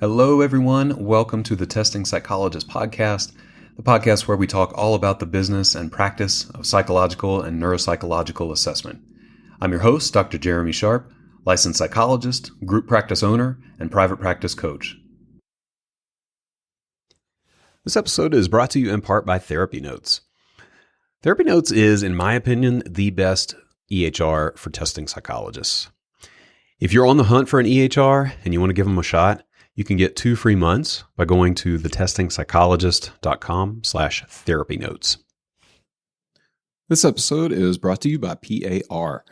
Hello, everyone. Welcome to the Testing Psychologist podcast, the podcast where we talk all about the business and practice of psychological and neuropsychological assessment. I'm your host, Dr. Jeremy Sharp, licensed psychologist, group practice owner, and private practice coach. This episode is brought to you in part by Therapy Notes. Therapy Notes is, in my opinion, the best EHR for testing psychologists. If you're on the hunt for an EHR and you want to give them a shot, you can get 2 free months by going to thetestingpsychologist.com/therapy notes. This episode is brought to you by PAR.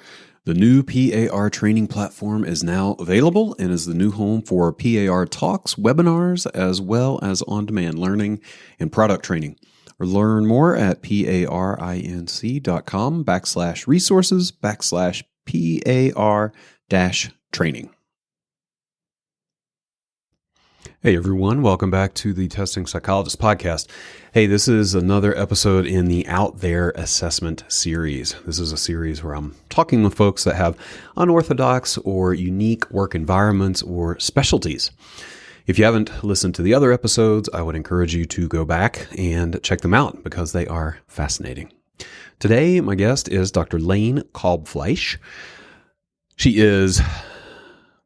The new PAR training platform is now available and is the new home for PAR talks, webinars, as well as on-demand learning and product training. Learn more at parinc.com/resources/PAR-training. Hey everyone, welcome back to the Testing Psychologist podcast. Hey, this is another episode in the Out There Assessment series. This is a series where I'm talking with folks that have unorthodox or unique work environments or specialties. If you haven't listened to the other episodes, I would encourage you to go back and check them out because they are fascinating. Today, my guest is Dr. Layne Kalbfleisch. She is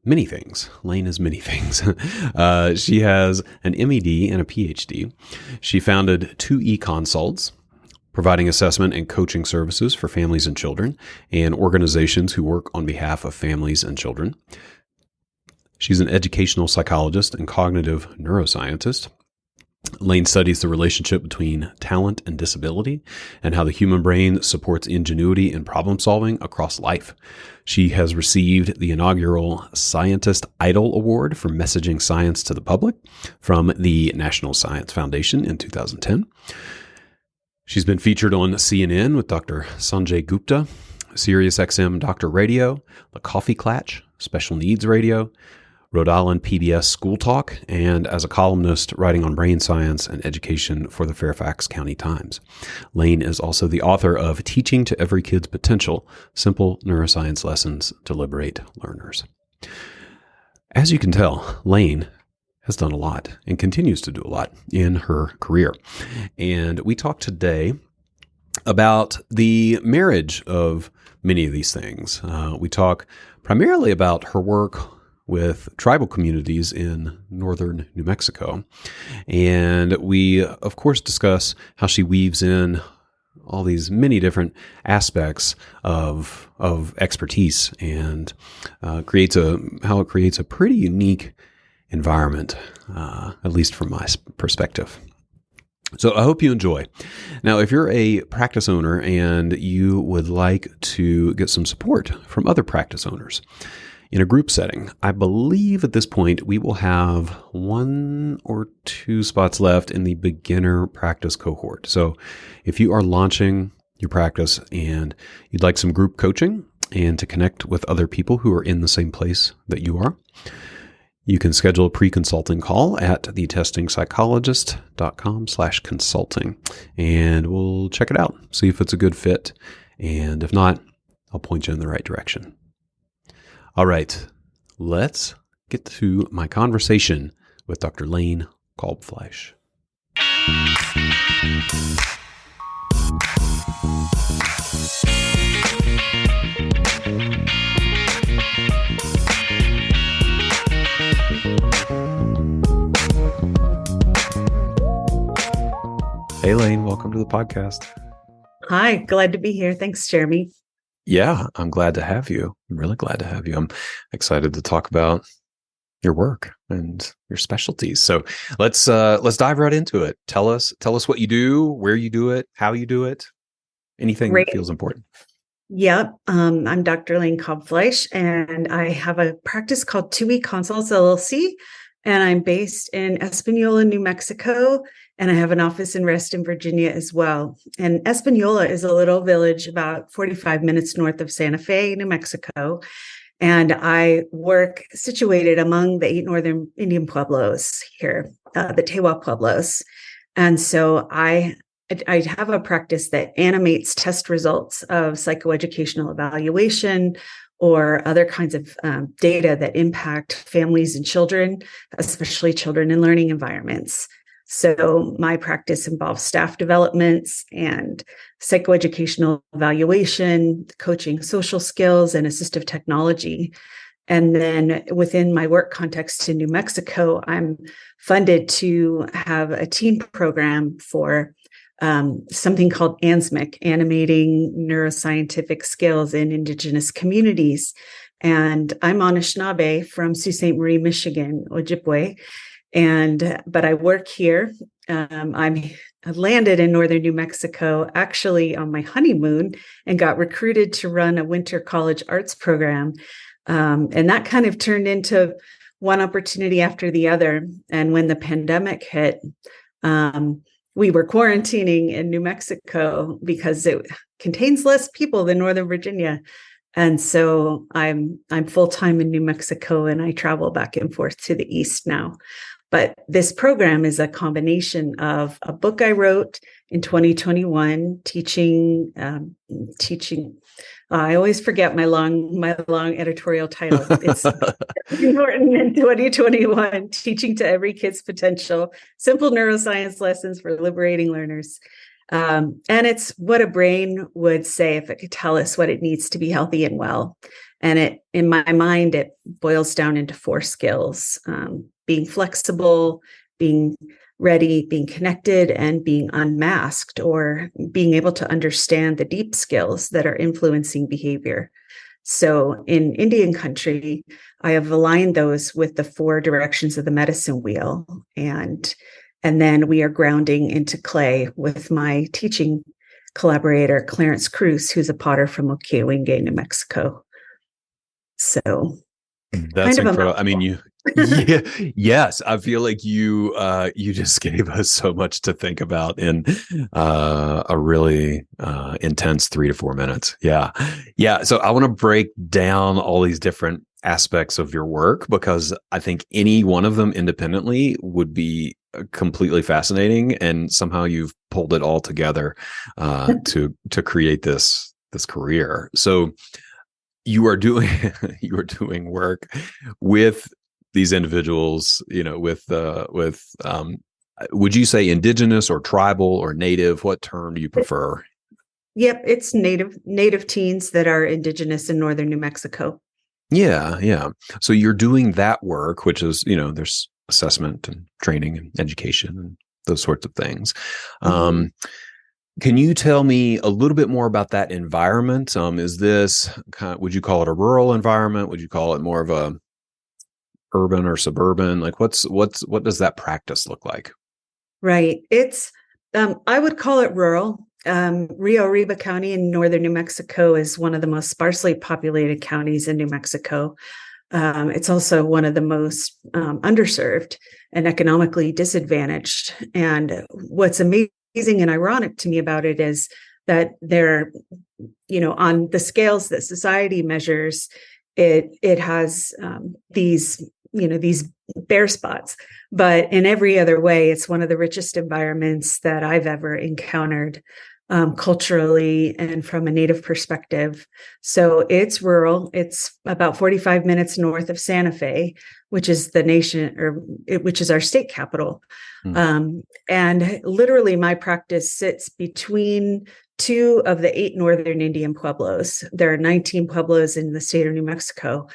many things. Layne is many things. She has an MED and a PhD. She founded 2 eConsults, providing assessment and coaching services for families and children and organizations who work on behalf of families and children. She's an educational psychologist and cognitive neuroscientist. Layne studies the relationship between talent and disability and how the human brain supports ingenuity and problem solving across life. She has received the inaugural Scientist Idol Award for messaging science to the public from the National Science Foundation in 2010. She's been featured on CNN with Dr. Sanjay Gupta, SiriusXM Dr. Radio, The Coffee Clatch, Special Needs Radio, Rhode Island PBS School Talk, and as a columnist writing on brain science and education for the Fairfax County Times. Layne is also the author of Teaching to Every Kid's Potential, Simple Neuroscience Lessons to Liberate Learners. As you can tell, Layne has done a lot and continues to do a lot in her career. And we talked today about the marriage of many of these things. We talk primarily about her work with tribal communities in northern New Mexico. And we, of course, discuss how she weaves in all these many different aspects of expertise and how it creates a pretty unique environment, at least from my perspective. So I hope you enjoy. Now, if you're a practice owner and you would like to get some support from other practice owners, in a group setting, I believe at this point we will have 1 or 2 spots left in the beginner practice cohort. So if you are launching your practice and you'd like some group coaching and to connect with other people who are in the same place that you are, you can schedule a pre-consulting call at thetestingpsychologist.com/consulting, and we'll check it out, see if it's a good fit. And if not, I'll point you in the right direction. All right, let's get to my conversation with Dr. Layne Kalbfleisch. Hey, Layne, welcome to the podcast. Hi, glad to be here. Thanks, Jeremy. Yeah, I'm glad to have you. I'm really glad to have you. I'm excited to talk about your work and your specialties. So let's dive right into it. Tell us what you do, where you do it, how you do it, anything that feels important. Yep. I'm Dr. Layne Kalbfleisch, and I have a practice called 2 eConsults LLC, and I'm based in Espanola, New Mexico. And I have an office in Reston, Virginia as well. And Espanola is a little village about 45 minutes north of Santa Fe, New Mexico. And I work situated among the 8 northern Indian pueblos here, the Tewa pueblos. And so I have a practice that animates test results of psychoeducational evaluation, or other kinds of data that impact families and children, especially children in learning environments. So my practice involves staff developments and psychoeducational evaluation, coaching social skills, and assistive technology. And then within my work context in New Mexico, I'm funded to have a teen program for something called ANSMIC, Animating Neuroscientific Skills in Indigenous Communities. And I'm Anishinaabe from Sault Ste. Marie, Michigan, Ojibwe. But I work here. I landed in northern New Mexico actually on my honeymoon and got recruited to run a winter college arts program. And that kind of turned into one opportunity after the other. And when the pandemic hit, we were quarantining in New Mexico because it contains less people than Northern Virginia. And so I'm full-time in New Mexico, and I travel back and forth to the east now. But this program is a combination of a book I wrote in 2021, teaching. I always forget my long editorial title. It's important in 2021, teaching to every kid's potential, simple neuroscience lessons for liberating learners. And it's what a brain would say if it could tell us what it needs to be healthy and well. And in my mind, it boils down into 4 skills: being flexible, being ready, being connected, and being unmasked, or being able to understand the deep skills that are influencing behavior. So in Indian country, I have aligned those with the 4 directions of the medicine wheel. And then we are grounding into clay with my teaching collaborator, Clarence Cruz, who's a potter from Okiawinge, New Mexico. So that's incredible. I mean, yes, I feel like you just gave us so much to think about in a really intense 3 to 4 minutes. Yeah. So I want to break down all these different aspects of your work, because I think any one of them independently would be completely fascinating, and somehow you've pulled it all together to create this career. So you are doing work with these individuals, would you say indigenous or tribal or native? What term do you prefer? Yep, it's native teens that are indigenous in northern New Mexico. Yeah. So you're doing that work, which is, there's assessment and training and education and those sorts of things. Mm-hmm. Can you tell me a little bit more about that environment? Is this would you call it a rural environment? Would you call it more of a urban or suburban? Like what does that practice look like? Right. It's, I would call it rural. Rio Arriba County in northern New Mexico is one of the most sparsely populated counties in New Mexico. It's also one of the most underserved and economically disadvantaged. And what's amazing and ironic to me about it is that they're, on the scales that society measures, it has these bare spots, but in every other way, it's one of the richest environments that I've ever encountered, culturally and from a Native perspective. So it's rural. It's about 45 minutes north of Santa Fe, which is which is our state capital. And literally my practice sits between 2 of the 8 northern Indian pueblos. There are 19 pueblos in the state of New Mexico,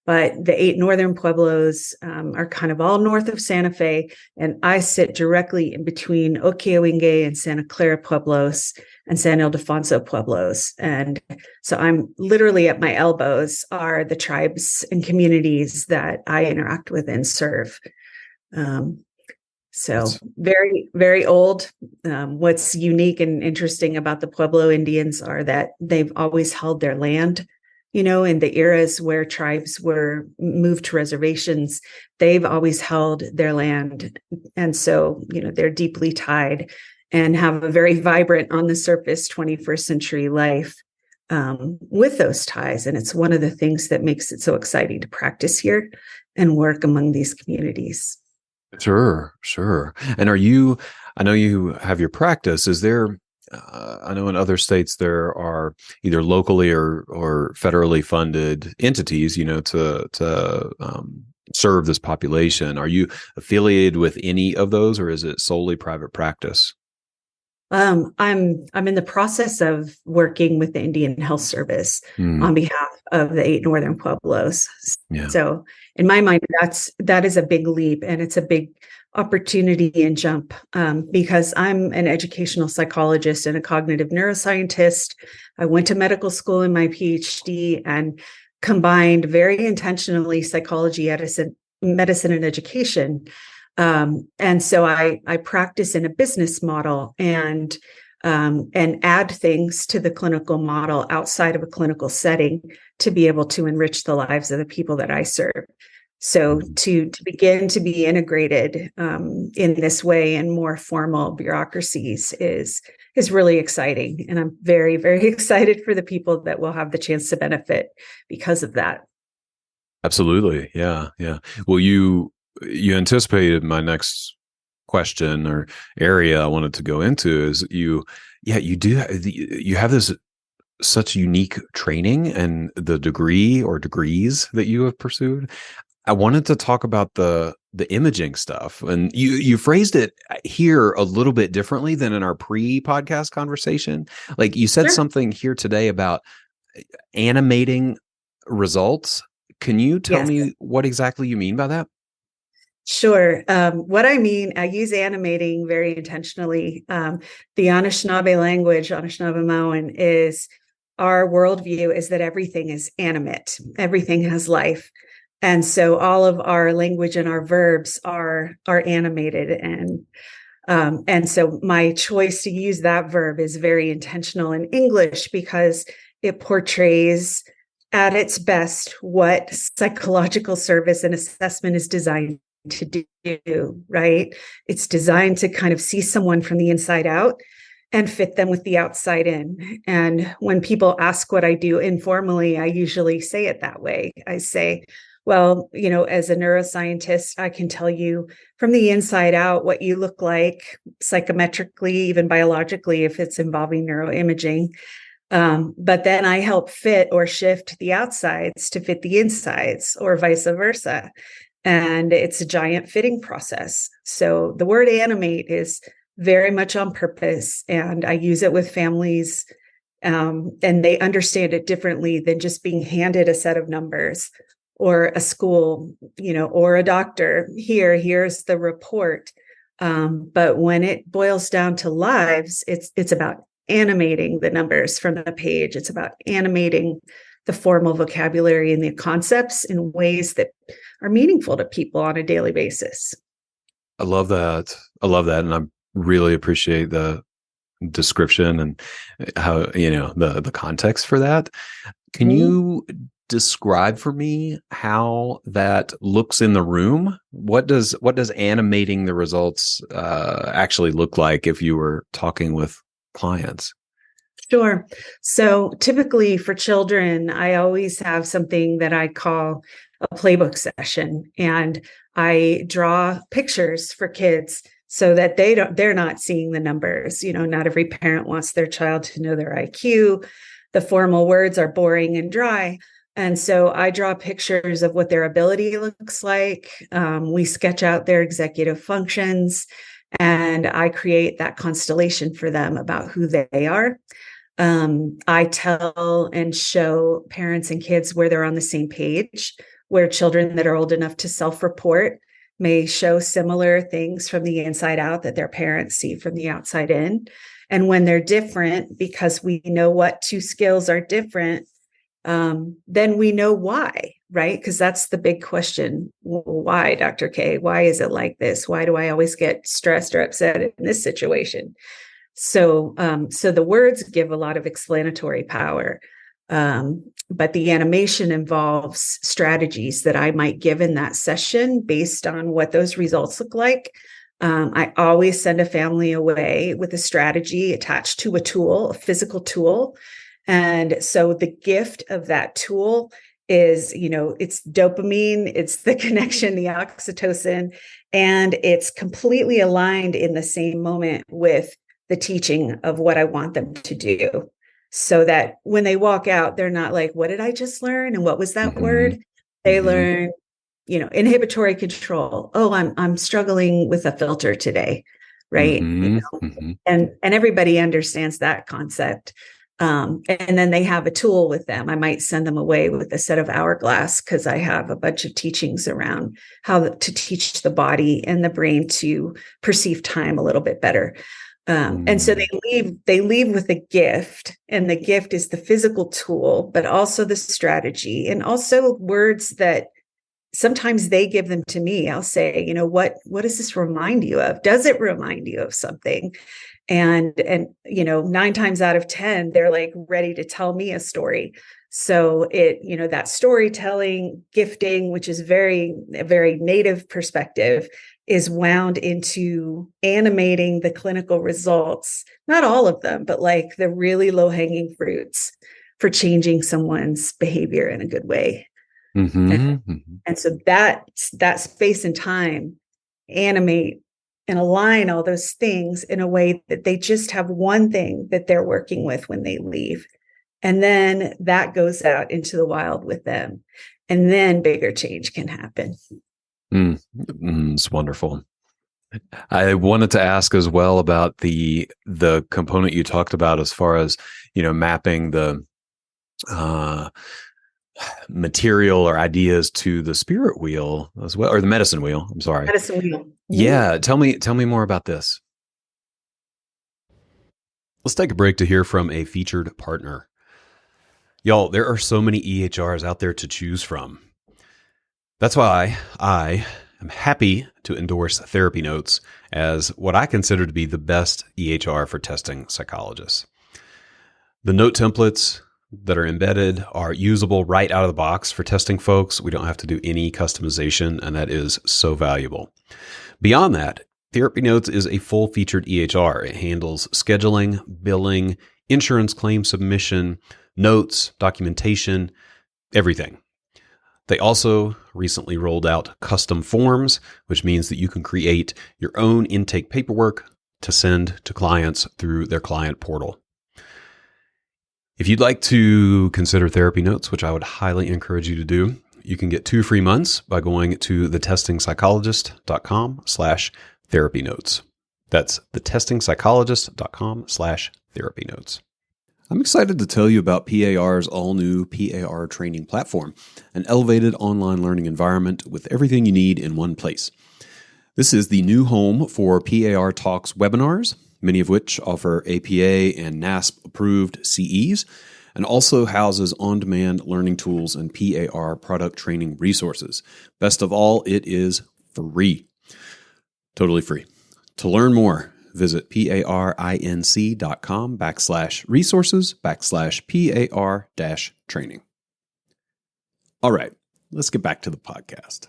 but the 8 northern pueblos are kind of all north of Santa Fe, and I sit directly in between Okiawinge and Santa Clara pueblos and San Ildefonso pueblos. And so I'm literally at my elbows are the tribes and communities that I interact with and serve. So very, very old. What's unique and interesting about the Pueblo Indians are that they've always held their land. In the eras where tribes were moved to reservations, they've always held their land. And so, they're deeply tied and have a very vibrant on the surface 21st century life with those ties. And it's one of the things that makes it so exciting to practice here and work among these communities. Sure. And I know you have your practice. Is there I know in other states there are either locally or federally funded entities, to serve this population. Are you affiliated with any of those, or is it solely private practice? I'm in the process of working with the Indian Health Service Mm, on behalf of the 8 northern pueblos. yeah. So in my mind, that is a big leap, and it's a big opportunity and jump, because I'm an educational psychologist and a cognitive neuroscientist. I went to medical school in my PhD and combined very intentionally psychology, medicine and education. And so I practice in a business model and add things to the clinical model outside of a clinical setting to be able to enrich the lives of the people that I serve. So to begin to be integrated in this way in more formal bureaucracies is really exciting, and I'm very, very excited for the people that will have the chance to benefit because of that. Absolutely. Yeah. Yeah. Well, you anticipated my next question or area I wanted to go into is you have this such unique training and the degree or degrees that you have pursued. I wanted to talk about the imaging stuff, and you phrased it here a little bit differently than in our pre-podcast conversation. Like you said Sure. something here today about animating results. Can you tell Yes. me what exactly you mean by that? Sure. What I mean, I use animating very intentionally. The Anishinaabe language, Anishinaabe is our worldview is that everything is animate, everything has life. And so all of our language and our verbs are animated. And so my choice to use that verb is very intentional in English because it portrays at its best what psychological service and assessment is designed to do, right? It's designed to kind of see someone from the inside out and fit them with the outside in. And when people ask what I do informally, I usually say it that way. I say, well, as a neuroscientist, I can tell you from the inside out what you look like psychometrically, even biologically, if it's involving neuroimaging. But then I help fit or shift the outsides to fit the insides or vice versa. And it's a giant fitting process. So the word animate is very much on purpose, and I use it with families, and they understand it differently than just being handed a set of numbers or a school, or a doctor. Here's the report. But when it boils down to lives, it's about animating the numbers from the page. It's about animating the formal vocabulary and the concepts in ways that are meaningful to people on a daily basis. I love that. I love that. And I really appreciate the description and how, the context for that. Can Mhm. you describe for me how that looks in the room? What does animating the results actually look like if you were talking with clients? Sure. So typically for children, I always have something that I call a playbook session, and I draw pictures for kids so that they're not seeing the numbers. Not every parent wants their child to know their IQ. The formal words are boring and dry. And so I draw pictures of what their ability looks like. We sketch out their executive functions, and I create that constellation for them about who they are. I tell and show parents and kids where they're on the same page, where children that are old enough to self-report may show similar things from the inside out that their parents see from the outside in. And when they're different, because we know what two skills are different, then we know why, right? Because that's the big question. Why, Dr. K? Why is it like this? Why do I always get stressed or upset in this situation? So the words give a lot of explanatory power, but the animation involves strategies that I might give in that session based on what those results look like. I always send a family away with a strategy attached to a tool, a physical tool. And so the gift of that tool is, it's dopamine, it's the connection, the oxytocin, and it's completely aligned in the same moment with the teaching of what I want them to do, so that when they walk out, they're not like, what did I just learn? And what was that word? They learn, inhibitory control. Oh, I'm struggling with a filter today. Right. And everybody understands that concept. And then they have a tool with them. I might send them away with a set of hourglass, because I have a bunch of teachings around how to teach the body and the brain to perceive time a little bit better. And so they leave with a gift, and the gift is the physical tool, but also the strategy, and also words that sometimes they give them to me. I'll say, what does this remind you of? Does it remind you of something? And 9 times out of 10, they're like ready to tell me a story. So that storytelling, gifting, which is a very native perspective, is wound into animating the clinical results. Not all of them, but like the really low hanging fruits for changing someone's behavior in a good way. And so that space and time animate and align all those things in a way that they just have one thing that they're working with when they leave. And then that goes out into the wild with them. And then bigger change can happen. It's wonderful. I wanted to ask as well about the component you talked about as far as, mapping the material or ideas to the spirit wheel as well, or the medicine wheel. I'm sorry. Medicine wheel. Yeah. Tell me more about this. Let's take a break to hear from a featured partner. Y'all, there are so many EHRs out there to choose from. That's why I am happy to endorse Therapy Notes as what I consider to be the best EHR for testing psychologists. The note templates that are embedded are usable right out of the box for testing folks. We don't have to do any customization, and that is so valuable. Beyond that, Therapy Notes is a full-featured EHR. It handles scheduling, billing, insurance claim submission, notes, documentation, everything. They also recently rolled out custom forms, which means that you can create your own intake paperwork to send to clients through their client portal. If you'd like to consider Therapy Notes, which I would highly encourage you to do, you can get 2 free months by going to thetestingpsychologist.com/therapy notes. That's thetestingpsychologist.com/therapy notes. I'm excited to tell you about PAR's all-new PAR training platform, an elevated online learning environment with everything you need in one place. This is the new home for PAR Talks webinars, many of which offer APA and NASP-approved CEs, and also houses on-demand learning tools and PAR product training resources. Best of all, it is free. Totally free. To learn more, visit parinc.com/resources/PAR-training. All right, let's get back to the podcast.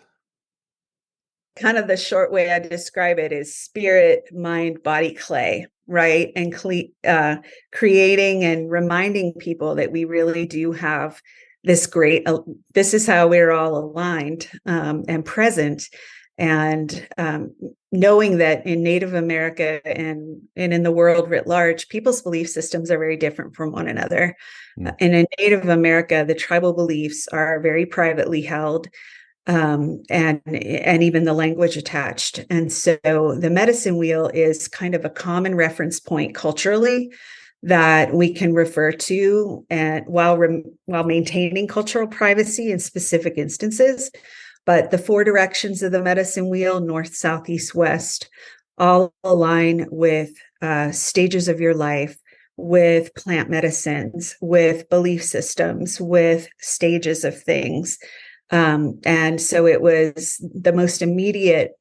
Kind of the short way I describe it is spirit, mind, body, clay, right? And creating and reminding people that we really do have this great, this is how we're all aligned and present. And knowing that in Native America and in the world writ large, people's belief systems are very different from one another. And in Native America, the tribal beliefs are very privately held. And even the language attached. And so the medicine wheel is kind of a common reference point culturally that we can refer to, and while maintaining cultural privacy in specific instances. But the 4 directions of the medicine wheel, north, south, east, west, all align with stages of your life, with plant medicines, with belief systems, with stages of things. And so it was the most immediate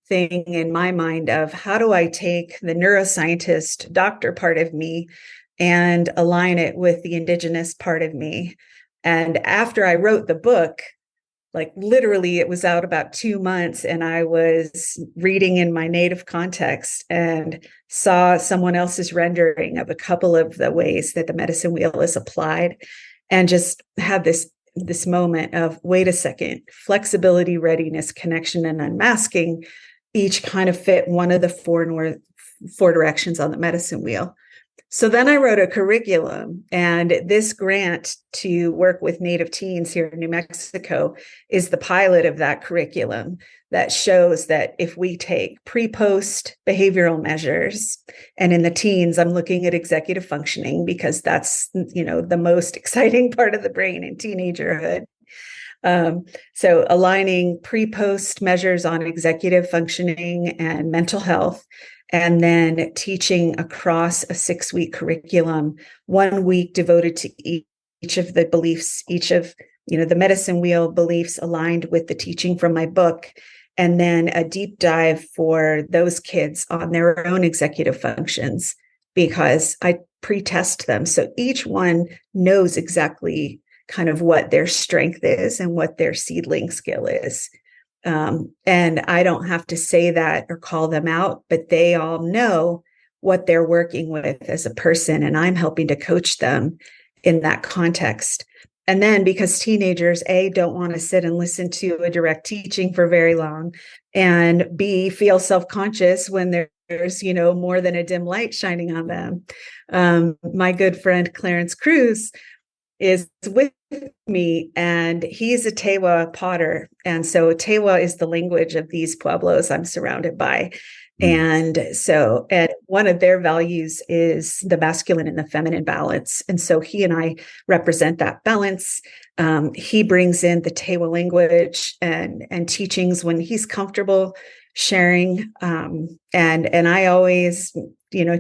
thing in my mind of how do I take the neuroscientist doctor part of me and align it with the indigenous part of me. And after I wrote the book, like literally it was out about 2 months, and I was reading in my native context and saw someone else's rendering of a couple of the ways that the medicine wheel is applied, and just had this moment of, wait a second, flexibility, readiness, connection, and unmasking each kind of fit one of the 4 directions on the medicine wheel. So then I wrote a curriculum, and this grant to work with Native teens here in New Mexico is the pilot of that curriculum that shows that if we take pre-post behavioral measures, and in the teens, I'm looking at executive functioning because that's, the most exciting part of the brain in teenagerhood. So aligning pre-post measures on executive functioning and mental health, and then teaching across a 6-week curriculum, 1 week devoted to each of the beliefs, each of, the medicine wheel beliefs aligned with the teaching from my book, and then a deep dive for those kids on their own executive functions, because I pre-test them. So each one knows exactly kind of what their strength is and what their seedling skill is. And I don't have to say that or call them out, but they all know what they're working with as a person, and I'm helping to coach them in that context. And then because teenagers, A, don't want to sit and listen to a direct teaching for very long, and B, feel self-conscious when there's, more than a dim light shining on them. My good friend Clarence Cruz is with me, and he's a Tewa potter. And so Tewa is the language of these pueblos I'm surrounded by. And one of their values is the masculine and the feminine balance. And so he and I represent that balance. He brings in the Tewa language and teachings when he's comfortable sharing. And I always,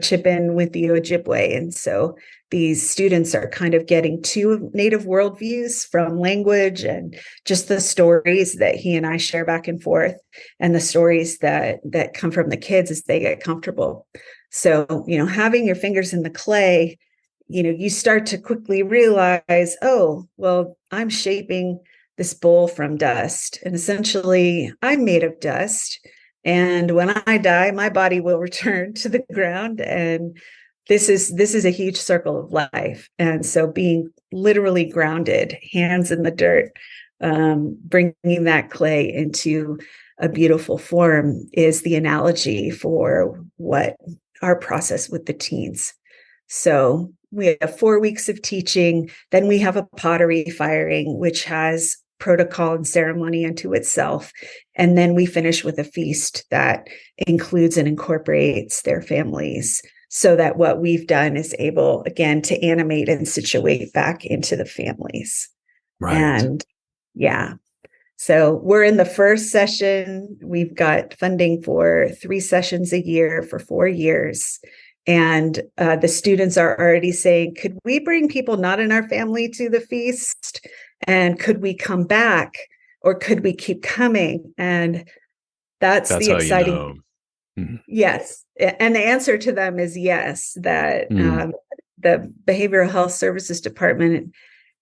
chip in with the Ojibwe. And so these students are kind of getting 2 native worldviews from language and just the stories that he and I share back and forth, and the stories that come from the kids as they get comfortable. So, having your fingers in the clay, you start to quickly realize, oh, well, I'm shaping this bowl from dust, and essentially I'm made of dust. And when I die, my body will return to the ground, and this is a huge circle of life. And so being literally grounded, hands in the dirt, bringing that clay into a beautiful form is the analogy for what our process with the teens. So we have 4 weeks of teaching. Then we have a pottery firing, which has protocol and ceremony unto itself. And then we finish with a feast that includes and incorporates their families, so that what we've done is able, again, to animate and situate back into the families. Right. And so we're in the first session. We've got funding for 3 sessions a year for 4 years. And the students are already saying, could we bring people not in our family to the feast? And could we come back, or could we keep coming? And that's the exciting. Yes. And the answer to them is yes, that the Behavioral Health Services Department,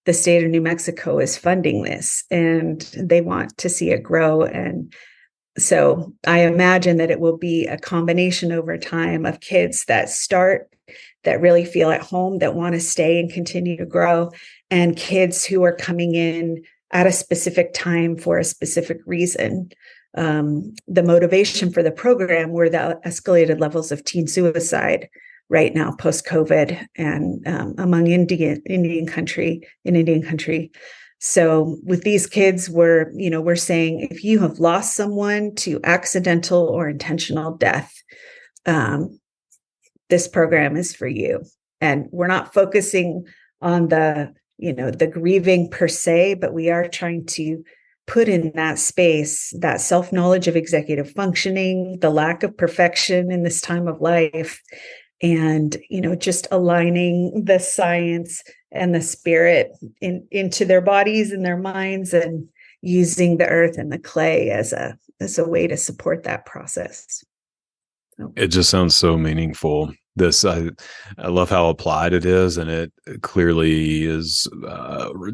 the state of New Mexico, is funding this, and they want to see it grow. And so I imagine that it will be a combination over time of kids that start, that really feel at home, that want to stay and continue to grow, and kids who are coming in at a specific time for a specific reason. The motivation for the program were the escalated levels of teen suicide right now, post-COVID, and among Indian country. So with these kids, we're saying, if you have lost someone to accidental or intentional death, this program is for you. And we're not focusing on the grieving per se, but we are trying to put in that space that self-knowledge of executive functioning, the lack of perfection in this time of life, and just aligning the science and the spirit into their bodies and their minds, and using the earth and the clay as a way to support that process. So. It just sounds so meaningful. I love how applied it is, and it clearly is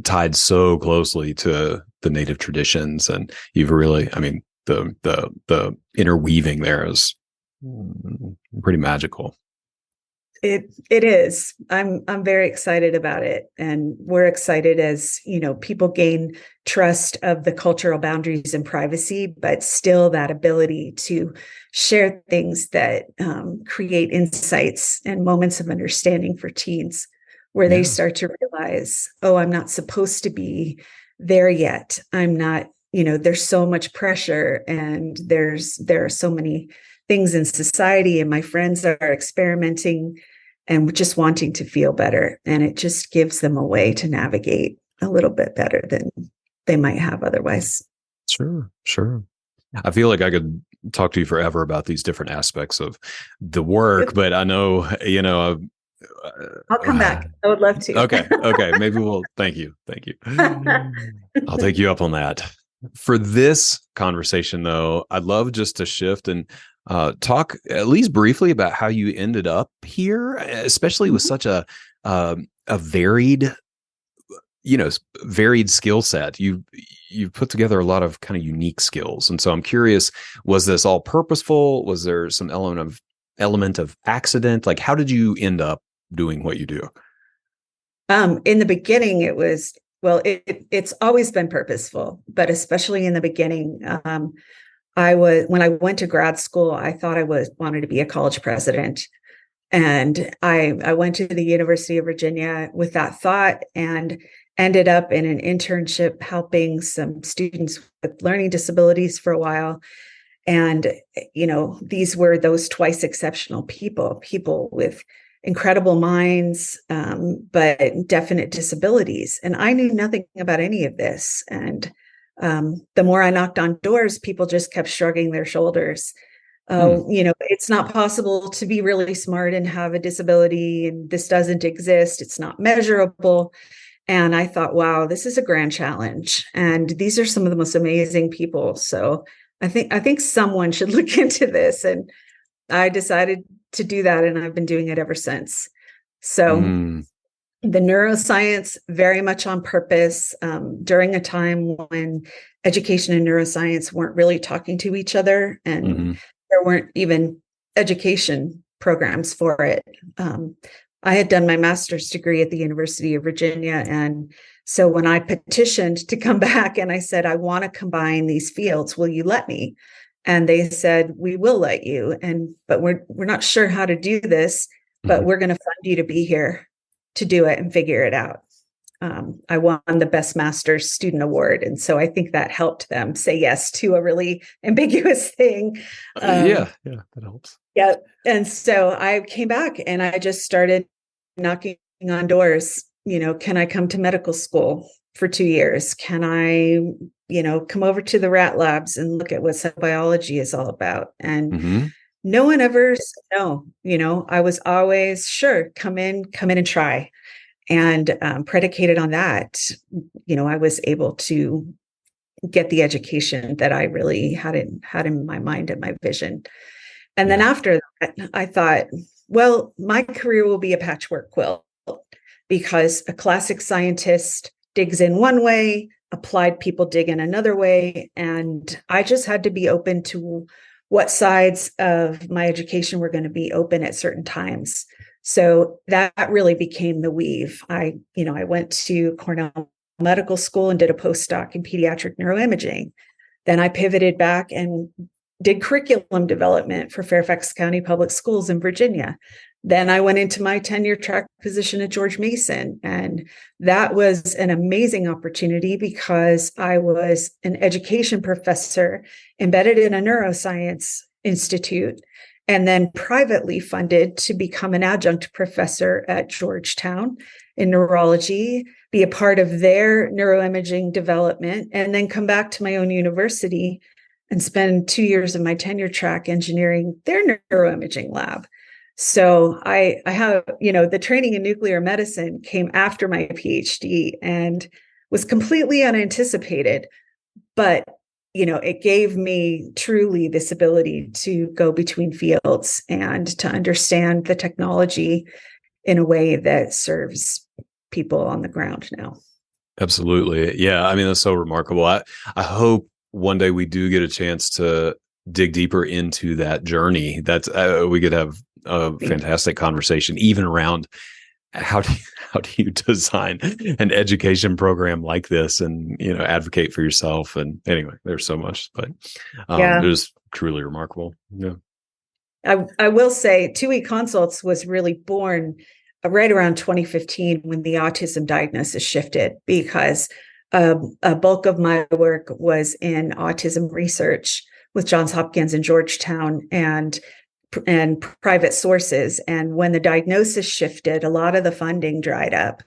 tied so closely to the native traditions. And you've really, the interweaving there is pretty magical. It is. I'm very excited about it, and we're excited as people gain trust of the cultural boundaries and privacy, but still that ability to share things that create insights and moments of understanding for teens, where they Yeah. start to realize, oh, I'm not supposed to be there yet. I'm not. There's so much pressure, and there are so many things in society, and my friends are experimenting and just wanting to feel better. And it just gives them a way to navigate a little bit better than they might have otherwise. Sure. Sure. I feel like I could talk to you forever about these different aspects of the work, but I know, I'll come back. I would love to. okay. Okay. Maybe thank you. Thank you. I'll take you up on that. For this conversation, though, I'd love just to shift and talk at least briefly about how you ended up here, especially with such a varied, varied skill set. You've put together a lot of kind of unique skills, and so I'm curious: was this all purposeful? Was there some element of accident? Like, how did you end up doing what you do? In the beginning, it was, well, it's always been purposeful, but especially in the beginning, when I went to grad school, I thought wanted to be a college president. And I went to the University of Virginia with that thought and ended up in an internship helping some students with learning disabilities for a while. And, these were those twice exceptional people with incredible minds, but definite disabilities. And I knew nothing about any of this. And the more I knocked on doors, people just kept shrugging their shoulders. It's not possible to be really smart and have a disability, and this doesn't exist. It's not measurable. And I thought, wow, this is a grand challenge. And these are some of the most amazing people. So I think someone should look into this. And I decided to do that, and I've been doing it ever since. So the neuroscience, very much on purpose, during a time when education and neuroscience weren't really talking to each other, and there weren't even education programs for it. I had done my master's degree at the University of Virginia. And so when I petitioned to come back and I said, I want to combine these fields, will you let me? And they said, we will let you. But we're not sure how to do this, but we're going to fund you to be here to do it and figure it out. I won the Best Master's Student Award. And so I think that helped them say yes to a really ambiguous thing. Yeah, that helps. Yeah. And so I came back and I just started knocking on doors. Can I come to medical school for 2 years? Can I, come over to the rat labs and look at what cell biology is all about? And no one ever said no. I was always, sure, come in and try. And predicated on that, I was able to get the education that I really had in my mind and my vision. And then after that, I thought, well, my career will be a patchwork quilt, because a classic scientist digs in one way, applied people dig in another way. And I just had to be open to what sides of my education were going to be open at certain times. So that really became the weave. I went to Cornell Medical School and did a postdoc in pediatric neuroimaging. Then I pivoted back and did curriculum development for Fairfax County Public Schools in Virginia. Then I went into my tenure track position at George Mason. And that was an amazing opportunity because I was an education professor embedded in a neuroscience institute, and then privately funded to become an adjunct professor at Georgetown in neurology, be a part of their neuroimaging development, and then come back to my own university and spend 2 years of my tenure track engineering their neuroimaging lab. So I have, the training in nuclear medicine came after my PhD and was completely unanticipated, but it gave me truly this ability to go between fields and to understand the technology in a way that serves people on the ground now. Absolutely. Yeah. I mean, that's so remarkable. I hope one day we do get a chance to dig deeper into that journey. That's we could have a fantastic conversation, even around how do you design an education program like this and, advocate for yourself. And anyway, there's so much, but it was truly remarkable. Yeah. I will say 2-week consults was really born right around 2015 when the autism diagnosis shifted, because a bulk of my work was in autism research with Johns Hopkins and Georgetown and private sources. And when the diagnosis shifted, a lot of the funding dried up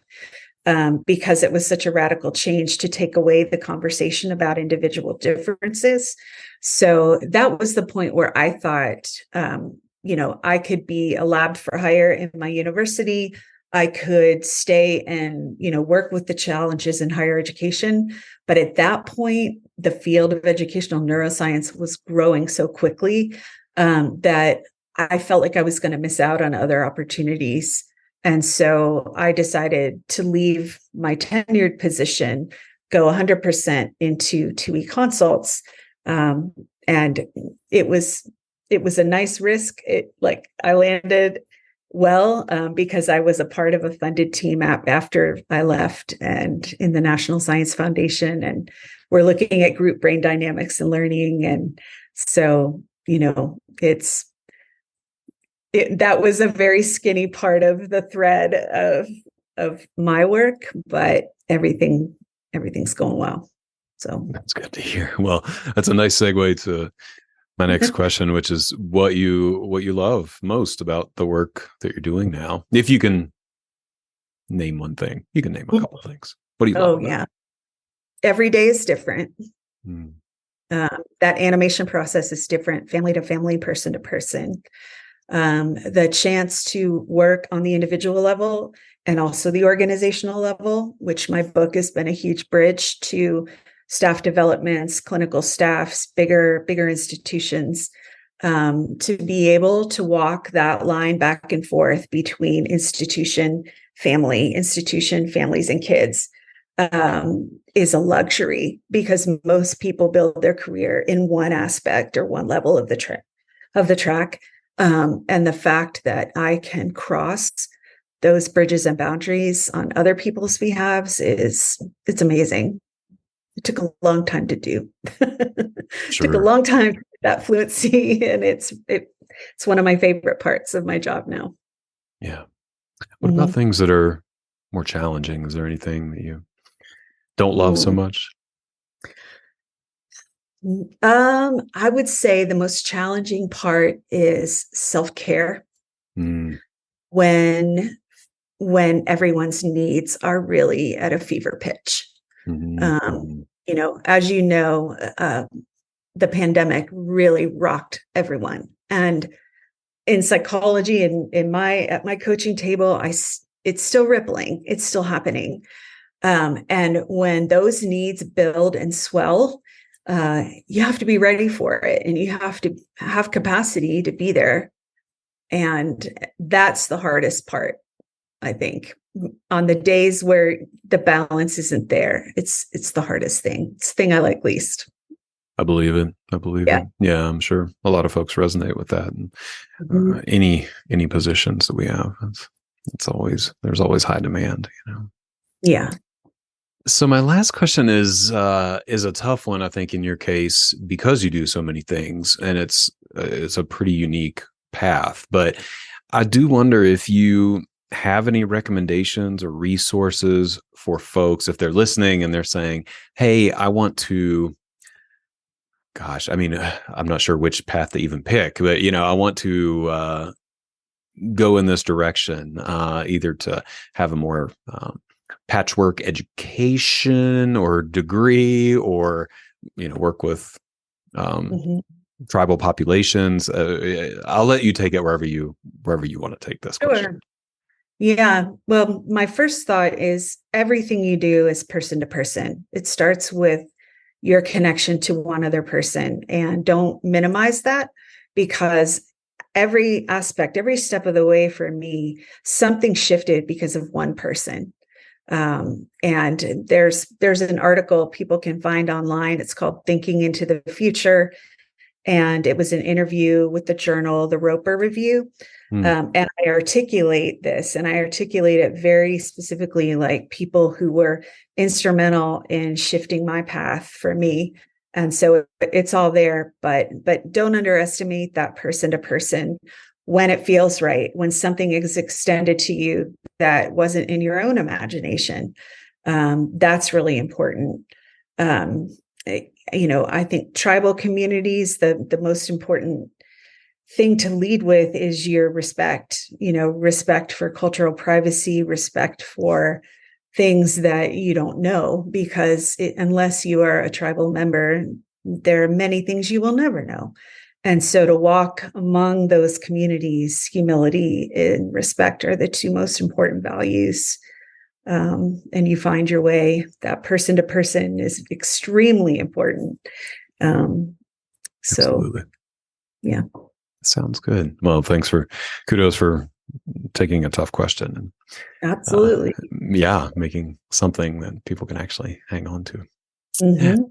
because it was such a radical change to take away the conversation about individual differences. So that was the point where I thought, I could be a lab for hire in my university. I could stay and, work with the challenges in higher education. But at that point, the field of educational neuroscience was growing so quickly that I felt like I was going to miss out on other opportunities. And so I decided to leave my tenured position, go 100% into 2-week consults. And it was a nice risk. I landed well because I was a part of a funded team after I left and in the National Science Foundation. And we're looking at group brain dynamics and learning. And so, that was a very skinny part of the thread of my work, but everything's going well. So that's good to hear. Well, that's a nice segue to my next question, which is what you love most about the work that you're doing now. If you can name one thing, you can name a couple of things. What do you love? Oh, yeah. Every day is different. That animation process is different, family to family, person to person. The chance to work on the individual level and also the organizational level, which my book has been a huge bridge to staff developments, clinical staffs, bigger institutions, to be able to walk that line back and forth between institution, families, and kids is a luxury, because most people build their career in one aspect or one level of the track. And the fact that I can cross those bridges and boundaries on other people's behalves it's amazing. It took a long time to do. Sure. Took a long time to get that fluency, and it's one of my favorite parts of my job now. Yeah. What about things that are more challenging? Is there anything that you don't love so much? I would say the most challenging part is self-care. When everyone's needs are really at a fever pitch. As you know, the pandemic really rocked everyone. And in psychology and at my coaching table, it's still rippling, it's still happening. And when those needs build and swell, you have to be ready for it, and you have to have capacity to be there. And that's the hardest part, I think. On the days where the balance isn't there, it's the hardest thing. It's the thing I like least. I believe it. it. Yeah, I'm sure a lot of folks resonate with that. And any positions that we have, there's always high demand. Yeah. So my last question is a tough one, I think, in your case, because you do so many things, and it's a pretty unique path. But I do wonder if you have any recommendations or resources for folks if they're listening and they're saying, "Hey, I want to." Gosh, I mean, I'm not sure which path to even pick, but I want to go in this direction, either to have a more patchwork education or degree, or work with tribal populations. I'll let you take it wherever you want to take this question. Yeah. Well, my first thought is everything you do is person to person. It starts with your connection to one other person, and don't minimize that, because every aspect, every step of the way for me, something shifted because of one person. And there's an article people can find online. It's called Thinking into the Future. And it was an interview with the journal, the Roper Review. And I articulate this, and I articulate it very specifically, like people who were instrumental in shifting my path for me. And so it's all there, but don't underestimate that person to person when it feels right, when something is extended to you that wasn't in your own imagination. That's really important. I think tribal communities, the most important thing to lead with is your respect, respect for cultural privacy, respect for things that you don't know, because unless you are a tribal member, there are many things you will never know. And so to walk among those communities, humility and respect are the two most important values. And you find your way. That person to person is extremely important. Absolutely. Yeah. Sounds good. Well, kudos for taking a tough question. And, absolutely. Making something that people can actually hang on to. Mm-hmm.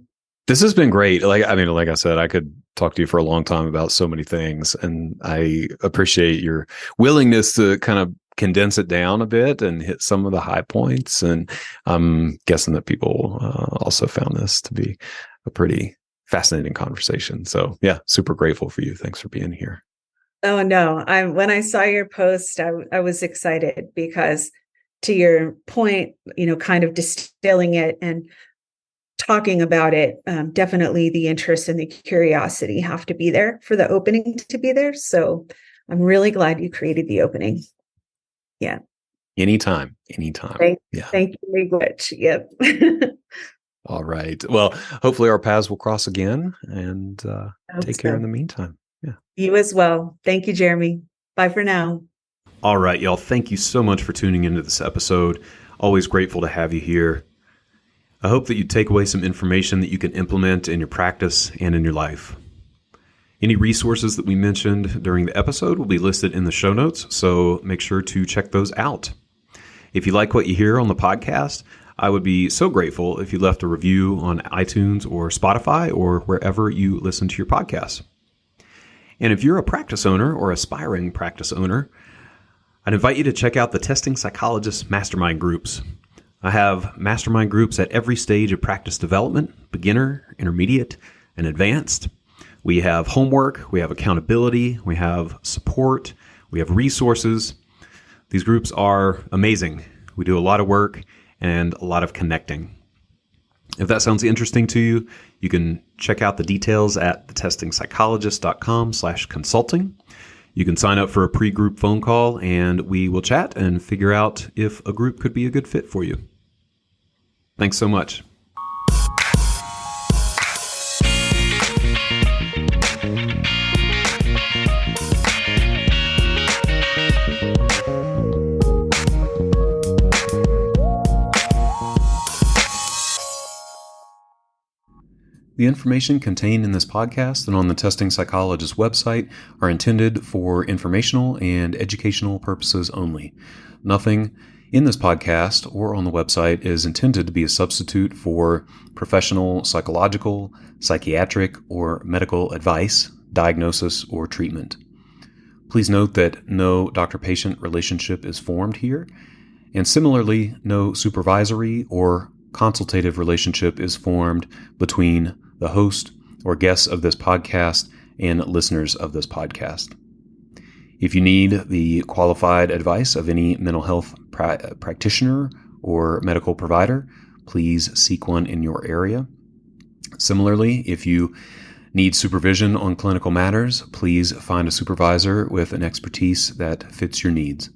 This has been great. Like I said, I could talk to you for a long time about so many things, and I appreciate your willingness to kind of condense it down a bit and hit some of the high points. And I'm guessing that people also found this to be a pretty fascinating conversation. So yeah, super grateful for you. Thanks for being here. Oh no, when I saw your post, I was excited because, to your point, kind of distilling it and talking about it, definitely the interest and the curiosity have to be there for the opening to be there. So I'm really glad you created the opening. Yeah. Anytime. Thank you very much. Yep. All right. Well, hopefully our paths will cross again, and take care in the meantime. Yeah. You as well. Thank you, Jeremy. Bye for now. All right, y'all. Thank you so much for tuning into this episode. Always grateful to have you here. I hope that you take away some information that you can implement in your practice and in your life. Any resources that we mentioned during the episode will be listed in the show notes, so make sure to check those out. If you like what you hear on the podcast, I would be so grateful if you left a review on iTunes or Spotify or wherever you listen to your podcasts. And if you're a practice owner or aspiring practice owner, I'd invite you to check out the Testing Psychologist mastermind groups. I have mastermind groups at every stage of practice development: beginner, intermediate, and advanced. We have homework, we have accountability, we have support, we have resources. These groups are amazing. We do a lot of work and a lot of connecting. If that sounds interesting to you, you can check out the details at thetestingpsychologist.com/consulting. You can sign up for a pre-group phone call, and we will chat and figure out if a group could be a good fit for you. Thanks so much. The information contained in this podcast and on the Testing Psychologist website are intended for informational and educational purposes only. Nothing in this podcast or on the website is intended to be a substitute for professional psychological, psychiatric, or medical advice, diagnosis, or treatment. Please note that no doctor-patient relationship is formed here, and similarly, no supervisory or consultative relationship is formed between the host or guests of this podcast and listeners of this podcast. If you need the qualified advice of any mental health practitioner or medical provider, please seek one in your area. Similarly, if you need supervision on clinical matters, please find a supervisor with an expertise that fits your needs.